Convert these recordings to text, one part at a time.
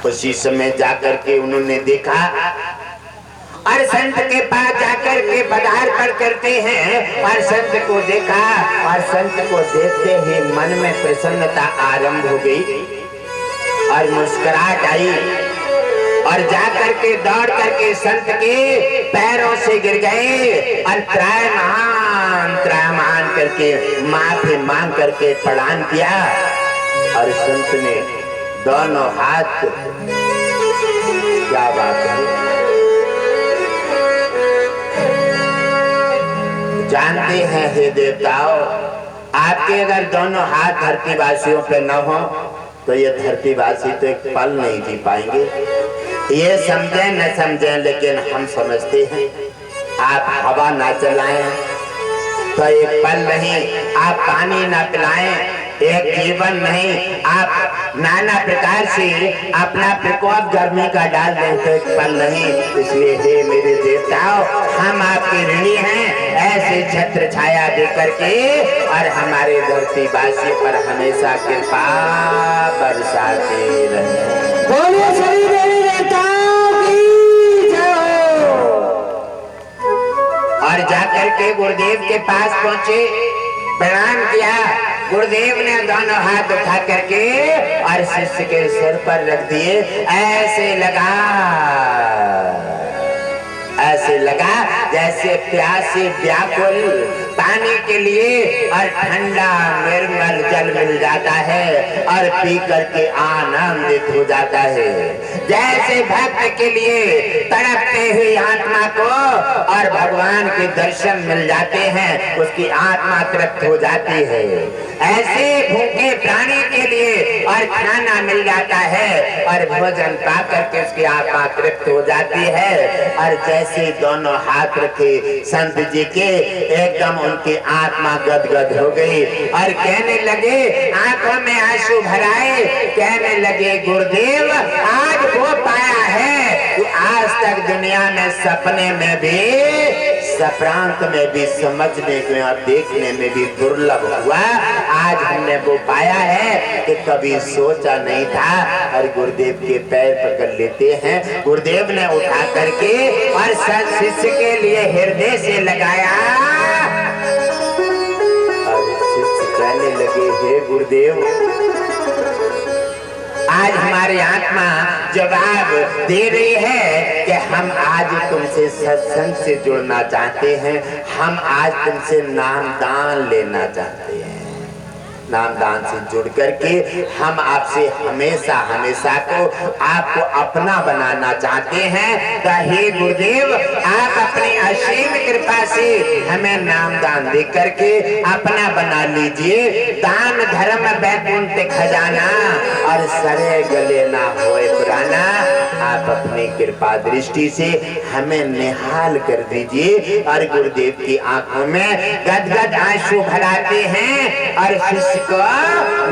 उसी समय जाकर के उन्होंने देखा और संत के पास जाकर के पदार्पण करते हैं और संत को देखा और संत को देखते ही मन में प्रसन्नता आरंभ हो गई और मुस्कुराहट आई और जाकर के दौड़ करके संत के पैरों से गिर गए और त्रायमान करके माफी मांग करके प्रणाम किया और संत ने दोनों हाथ, क्या बात है, जानते हैं हे देवताओं, आपके अगर दोनों हाथ धरतीवासियों पे न हो तो ये धरतीवासी तो एक पल नहीं जी पाएंगे। ये समझे न समझे लेकिन हम समझते हैं। आप हवा ना चलाएं तो एक पल नहीं, आप पानी ना पिलाएं एक जीवन नहीं, आप नाना प्रकार से अपना प्रकोप गर्मी का डाल दें तो एक पल नहीं। इसलिए हे मेरे देवताओं, हम आपके ऋणी हैं, ऐसे छत्र छाया दे करके और हमारे धरतीवासी पर हमेशा कृपा बरसाते रहें। बोलिए सभी देवी देवताओं की जय। और जाकर के गुरुदेव के पास पहुंचे, प्रणाम किया। गुरुदेव ने दोनों हाथ उठा करके और शिष्य के सिर पर रख दिए। ऐसे लगा जैसे प्यासे व्याकुल पानी के लिए और ठंडा निर्मल जल मिल जाता है और पी करके आनंदित हो जाता है। जैसे भक्त के लिए तड़पते हुई आत्मा को और भगवान के दर्शन मिल जाते हैं, उसकी आत्मा तृप्त हो जाती है। ऐसे भूखे प्राणी के लिए और खाना मिल जाता है और भोजन पा करके उसकी आत्मा तृप्त हो जाती है। और जैसे दोनों हाथ रखे संत जी के, एकदम उनकी आत्मा गदगद हो गई और कहने लगे, आंखों में आंसू भराए, कहने लगे गुरुदेव आज वो पाया है कि आज तक दुनिया में सपने में भी, सप्रांत में भी, समझने में और देखने में भी दुर्लभ हुआ। आज हमने वो पाया है कि कभी सोचा नहीं था। और गुरुदेव के पैर पकड़ लेते हैं। गुरुदेव ने उठा करके और शिष्य के लिए हृदय से लगाया और शिष्य कहने लगे, हे गुरुदेव, आज हमारी आत्मा जवाब दे रही है कि हम आज तुमसे सत्संग से जुड़ना चाहते हैं, हम आज तुमसे नामदान लेना चाहते हैं। नामदान से जुड़ करके हम आपसे हमेशा हमेशा को आपको अपना बनाना चाहते हैं। तो हे गुरुदेव, आप अपनी असीम कृपा से हमें नामदान दे करके अपना बना लीजिए। दान धर्म वैकुंठ खजाना और सरे गले ना होए पुराना। आप अपनी कृपा दृष्टि से हमें निहाल कर दीजिए। और गुरुदेव की आंखों में गदगद आंसू भराते हैं और शिष्य को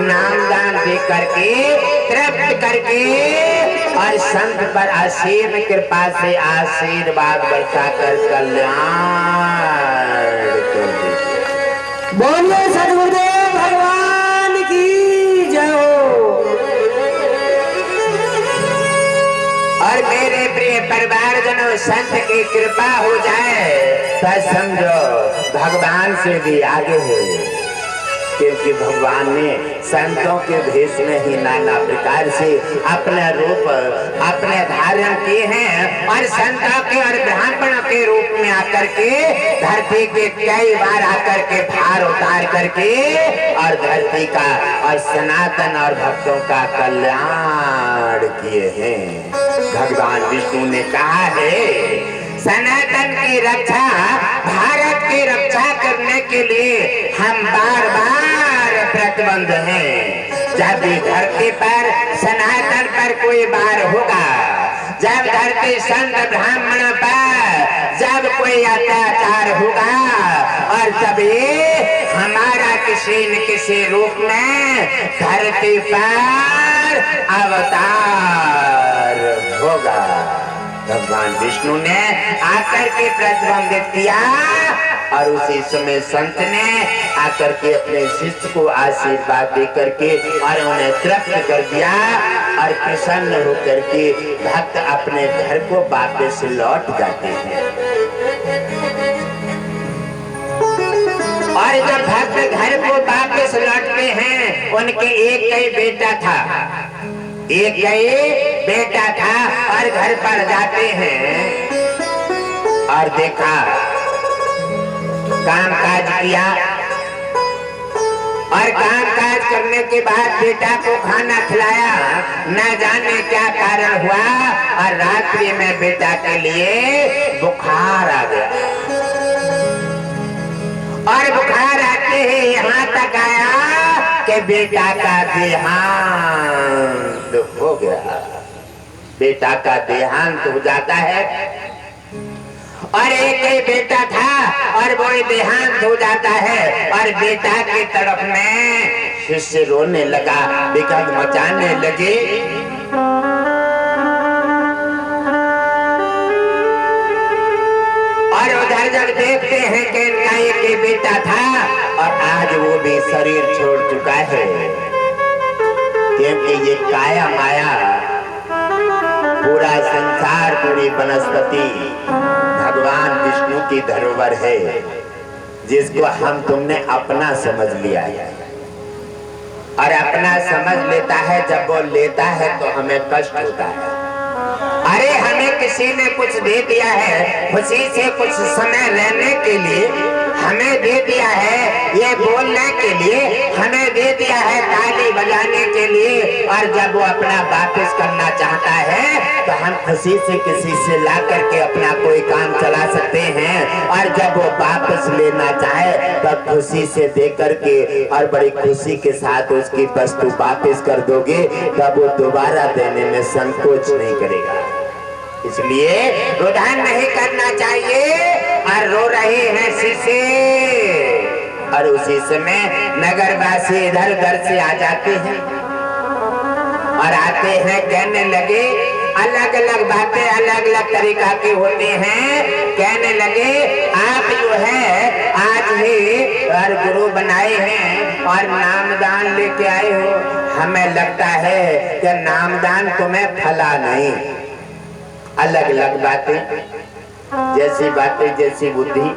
नामदान दे करके तृप्त करके और संत पर असीम कृपा से आशीर्वाद बरसाकर कल्याण कर दीजिए। बोलिए सद्गुरुदेव भगवान की जय हो। और मेरे प्रिय परिवारजनों, संत की कृपा हो जाए तो समझो भगवान से भी आगे है। क्योंकि भगवान ने संतों के भेष में ही नाना प्रकार से अपने रूप अपने धारण किए हैं और संतों के और ब्राह्मणों के रूप में आकर के धरती के कई बार आकर के भार उतार करके और धरती का और सनातन और भक्तों का कल्याण किए हैं। भगवान विष्णु ने कहा है, सनातन की रक्षा, भारत की रक्षा करने के लिए हम बार बार प्रतिबद्ध हैं। जब भी धरती पर सनातन पर कोई बार होगा, जब धरती संत ब्राह्मण पर जब कोई अत्याचार होगा और जब ये हमारा किसी न किसी रूप में धरती पर अवतार होगा, भगवान विष्णु ने आकर के प्रतिबंधित किया। और उसी समय संत ने आकर के अपने शिष्य को आशीर्वाद दे करके और उन्हें तृप्त कर दिया और प्रसन्न होकर के भक्त अपने घर को वापस लौट जाते हैं। और जब भक्त घर को वापस लौटते हैं, उनके एक ही बेटा था, एक ही बेटा था, और घर पर जाते हैं और देखा, काम काज किया, और काम काज करने के बाद बेटा को खाना खिलाया। न जाने क्या कारण हुआ, और रात्रि में बेटा के लिए बुखार आ गया, और बुखार आते ही यहाँ तक आया कि बेटा का देहांत हो गया। बेटा का देहांत हो जाता है, और एक ही बेटा था और वो देहांत हो जाता है, और बेटा की तरफ में शिष्य रोने लगा, विकट मचाने लगे। और उधर जब देखते हैं कि इनका एक ही बेटा था और आज वो भी शरीर छोड़ चुका है, क्योंकि ये काया माया, पूरा संसार, पूरी वनस्पति भगवान विष्णु की धरोहर है, जिसको हम तुमने अपना समझ लिया है। और अपना समझ लेता है, जब वो लेता है तो हमें कष्ट होता है। अरे हमें किसी ने कुछ दे दिया है, खुशी से कुछ समय रहने के लिए हमें दे दिया है, ये बोलने के लिए हमें दे दिया है, ताली बजाने के लिए, और जब वो अपना वापस करना चाहता है तो हम खुशी से किसी से ला करके अपना कोई काम चला सकते हैं, और जब वो वापस लेना चाहे तब खुशी से दे करके और बड़ी खुशी के साथ उसकी वस्तु वापस कर दोगे, तब वो दोबारा देने में संकोच नहीं करेगा। इसलिए रुझान नहीं करना चाहिए। और रो रहे हैं शीशे, और उसी समय नगरवासी इधर उधर से आ जाते हैं, और आते हैं, कहने लगे, अलग अलग बातें अलग अलग तरीका की होती हैं। कहने लगे, आप जो है आज ही और गुरु बनाए हैं और नामदान लेके आए हो, हमें लगता है कि नामदान तुम्हें फला नहीं। अलग अलग बातें, जैसी बातें जैसी बुद्धि,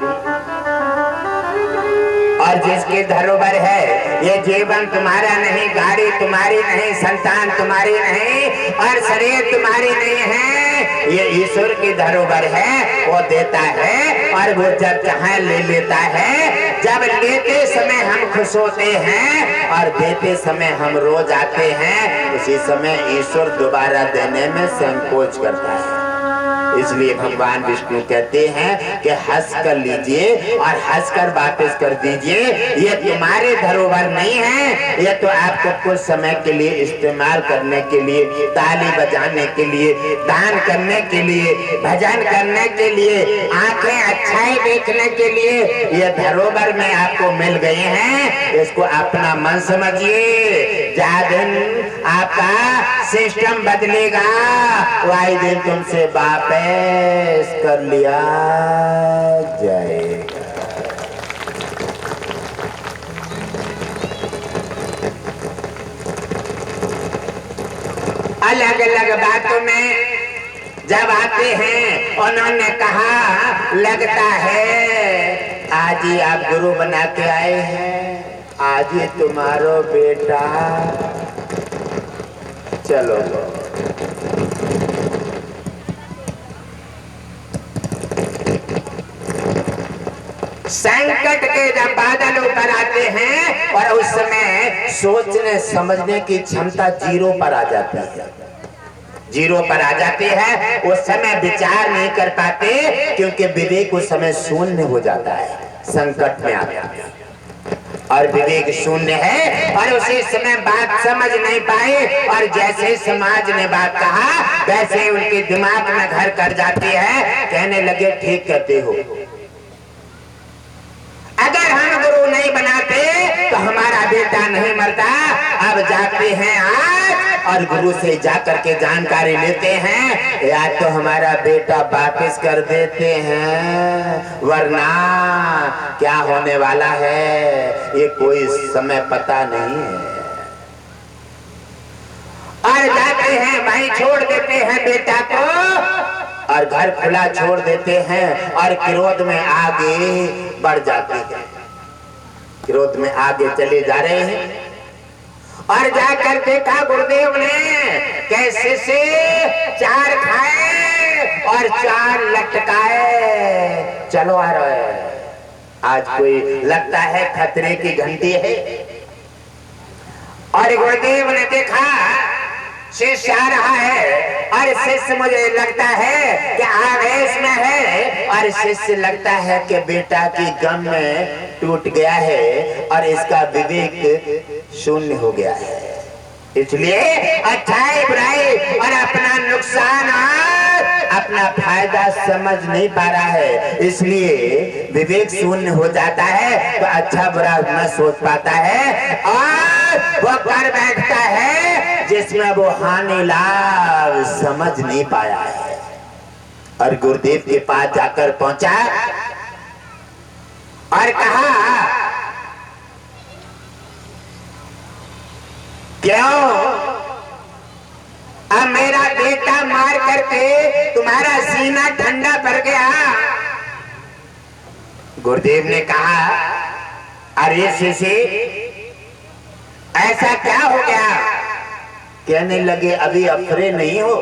और जिसकी धरोहर है, ये जीवन तुम्हारा नहीं, गाड़ी तुम्हारी नहीं, संतान तुम्हारी नहीं, और शरीर तुम्हारी नहीं है, ये ईश्वर की धरोहर है। वो देता है और वो जब चाहे ले लेता है। जब लेते समय हम खुश होते हैं और देते समय हम रो जाते हैं, उसी समय ईश्वर दोबारा देने में संकोच करता है। इसलिए भगवान विष्णु कहते हैं कि हंस कर लीजिए और हंस कर वापस कर दीजिए, ये तुम्हारे धरोहर नहीं है, ये तो आपको कुछ समय के लिए इस्तेमाल करने के लिए, ताली बजाने के लिए, दान करने के लिए, भजन करने के लिए, आंखें अच्छाई देखने के लिए ये धरोहर में आपको मिल गए हैं। इसको अपना मन समझिए। जहाँ दिन आपका सिस्टम बदलेगा, वही दिन तुमसे वापस कर लिया जाएगा। अलग अलग बातों में जब आते हैं, उन्होंने कहा, लगता है आज ही आप गुरु बना के आए हैं, आज ही तुम्हारो बेटा, चलो संकट के जब बादल ऊपर आते हैं और उस समय सोचने समझने की क्षमता जीरो पर आ जाती है, जीरो पर आ जाती है। उस समय विचार नहीं कर पाते, क्योंकि विवेक उस समय शून्य हो जाता है, संकट में आ जाता है और विवेक शून्य है। और उसी समय बात समझ नहीं पाए, और जैसे समाज ने बात कहा वैसे उनके दिमाग में घर कर जाती है। कहने लगे, ठीक कहते हो, अगर हम गुरु नहीं बनाते तो हमारा बेटा नहीं मरता। अब जाते हैं आज और गुरु से जाकर के जानकारी लेते हैं, या तो हमारा बेटा वापस कर देते हैं, वरना क्या होने वाला है ये कोई समय पता नहीं है। और जाते हैं, वहीं छोड़ देते हैं बेटा को और घर खुला छोड़ देते हैं और क्रोध में आगे बढ़ जाते हैं। क्रोध में आगे चले जा रहे हैं और जाकर देखा गुरुदेव ने कैसे से 4 खाए और 4 लटकाए। चलो आ रहा है, आज कोई लगता है खतरे की घंटी है। और गुरुदेव ने देखा शिष्य आ रहा है और शिष्य मुझे लगता है कि आवेश में है और शिष्य लगता है कि बेटा की गम में टूट गया है और इसका विवेक शून्य हो गया है, इसलिए अच्छाई बुराई और अपना नुकसान और अपना फायदा समझ नहीं पा रहा है, इसलिए विवेक शून्य हो जाता है तो अच्छा बुरा न सोच पाता है और वो कर बैठता है जिसमें वो हानि लाभ समझ नहीं पाया है। और गुरुदेव के पास जाकर पहुंचा और कहा, क्यों अब मेरा बेटा मार करके तुम्हारा सीना ठंडा पड़ गया? गुरुदेव ने कहा, अरे शिष्य ऐसा क्या हो गया? कहने लगे, अभी अफरे नहीं हो?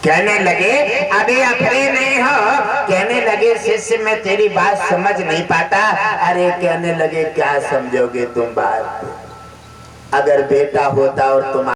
कहने लगे, अभी अफरे नहीं हो? कहने लगे, शिष्य मैं तेरी बात समझ नहीं पाता। अरे कहने लगे, क्या समझोगे तुम बात? अगर बेटा होता और तुम